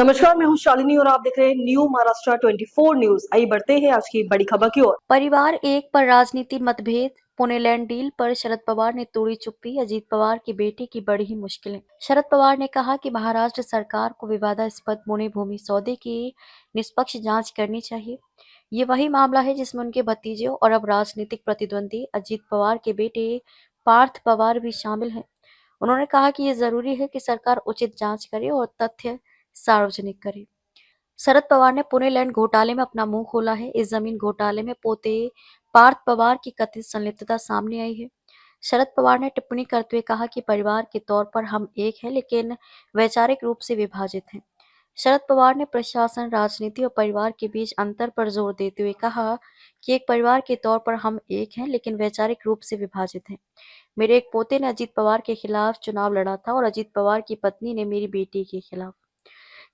नमस्कार, मैं हूं शालिनी और आप देख रहे हैं न्यू महाराष्ट्र 24 न्यूज। आइए बढ़ते हैं आज की बड़ी खबर की ओर। परिवार एक पर राजनीति मतभेद, पुणे-लैंड डील पर शरद पवार ने तोड़ी चुप्पी, अजीत पवार की बेटी की बढ़ी ही मुश्किलें। शरद पवार ने कहा कि महाराष्ट्र सरकार को विवादास्पद पुणे भूमि सौदे की निष्पक्ष जांच करनी चाहिए। ये वही मामला है जिसमें उनके भतीजे और अब राजनीतिक प्रतिद्वंदी अजीत पवार के बेटे पार्थ पवार भी शामिल हैं। उन्होंने कहा कि ये जरूरी है कि सरकार उचित जांच करे और तथ्य सार्वजनिक करे। शरद पवार ने पुणे लैंड घोटाले में अपना मुंह खोला है। इस जमीन घोटाले में पोते पार्थ पवार की कथित संलिप्तता सामने आई है। शरद पवार ने टिप्पणी करते हुए कहा कि परिवार के तौर पर हम एक हैं, लेकिन वैचारिक रूप से विभाजित हैं। शरद पवार ने प्रशासन, राजनीति और परिवार के बीच अंतर पर जोर देते हुए कहा कि एक परिवार के तौर पर हम एक हैं, लेकिन वैचारिक रूप से विभाजित हैं। मेरे एक पोते ने अजीत पवार के खिलाफ चुनाव लड़ा था और अजीत पवार की पत्नी ने मेरी बेटी के खिलाफ।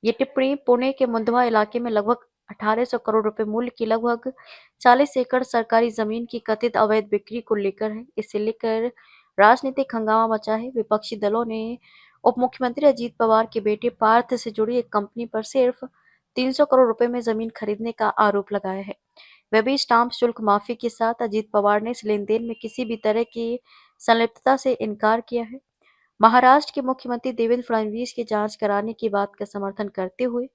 ये टिप्पणी पुणे के मुंदवा इलाके में लगभग 1800 करोड़ रुपए मूल्य की लगभग 40 एकड़ सरकारी जमीन की कथित अवैध बिक्री को लेकर है। इसे लेकर राजनीतिक हंगामा मचा है। विपक्षी दलों ने उप मुख्यमंत्री अजीत पवार के बेटे पार्थ से जुड़ी एक कंपनी पर सिर्फ 300 करोड़ रुपए में जमीन खरीदने का आरोप लगाया है। वह भी स्टाम्प शुल्क माफी के साथ। अजीत पवार ने इस लेन देन में किसी भी तरह की संलिप्तता से इनकार किया है। महाराष्ट्र के मुख्यमंत्री देवेंद्र फडणवीस की जांच कराने की बात का समर्थन करते हुए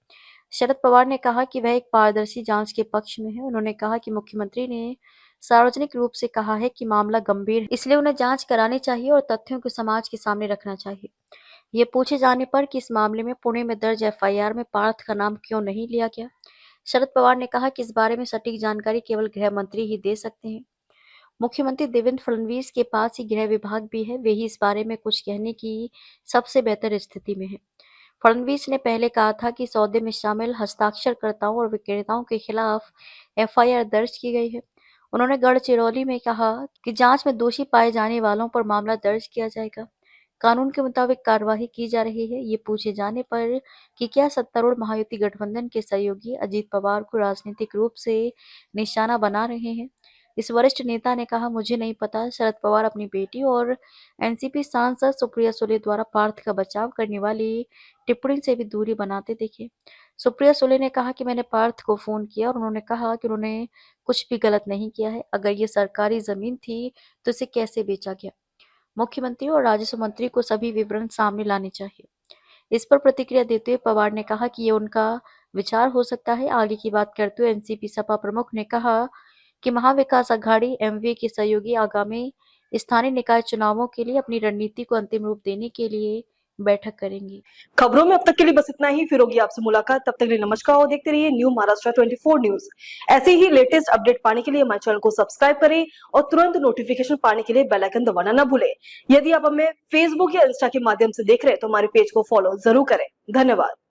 शरद पवार ने कहा कि वह एक पारदर्शी जांच के पक्ष में है। उन्होंने कहा कि मुख्यमंत्री ने सार्वजनिक रूप से कहा है कि मामला गंभीर है, इसलिए उन्हें जांच करानी चाहिए और तथ्यों को समाज के सामने रखना चाहिए। ये पूछे जाने पर कि इस मामले में पुणे में दर्ज एफआईआर में पार्थ का नाम क्यों नहीं लिया गया, शरद पवार ने कहा कि इस बारे में सटीक जानकारी केवल गृह मंत्री ही दे सकते हैं। मुख्यमंत्री देवेंद्र फडणवीस के पास ही गृह विभाग भी है, वे ही इस बारे में कुछ कहने की सबसे बेहतर स्थिति में है। फडणवीस ने पहले कहा था कि सौदे में शामिल हस्ताक्षरकर्ताओं और विक्रेताओं के खिलाफ एफआईआर दर्ज की गई है। उन्होंने गढ़चिरौली में कहा कि जांच में दोषी पाए जाने वालों पर मामला दर्ज किया जाएगा। कानून के मुताबिक कार्रवाई की जा रही है। ये पूछे जाने पर कि क्या सत्तारूढ़ महायुति गठबंधन के सहयोगी अजीत पवार को राजनीतिक रूप से निशाना बना रहे हैं, इस वरिष्ठ नेता ने कहा, मुझे नहीं पता। शरद पवार अपनी बेटी और एनसीपी सांसद सुप्रिया सुले द्वारा पार्थ का बचाव करने वाली टिप्पणी से भी दूरी बनाते दिखे। सुप्रिया सुले ने कहा कि मैंने पार्थ को फोन किया और उन्होंने कहा कि उन्होंने कुछ भी गलत नहीं किया है। अगर ये सरकारी जमीन थी तो इसे कैसे बेचा गया? मुख्यमंत्री और राजस्व मंत्री को सभी विवरण सामने लाने चाहिए। इस पर प्रतिक्रिया देते हुए पवार ने कहा कि ये उनका विचार हो सकता है। आगे की बात करते हुए एनसीपी सपा प्रमुख ने कहा कि महाविकास आघाड़ी एमवी के सहयोगी आगामी स्थानीय निकाय चुनावों के लिए अपनी रणनीति को अंतिम रूप देने के लिए बैठक करेंगी। खबरों में अब तक के लिए बस इतना ही। फिर होगी आपसे मुलाकात, तब तक के लिए नमस्कार और देखते रहिए न्यू महाराष्ट्र 24 न्यूज। ऐसे ही लेटेस्ट अपडेट पाने के लिए हमारे चैनल को सब्सक्राइब करें और तुरंत नोटिफिकेशन पाने के लिए बेल आइकन दबाना न भूलें। यदि आप हमें फेसबुक या इंस्टा के माध्यम से देख रहे हैं तो हमारे पेज को फॉलो जरूर करें। धन्यवाद।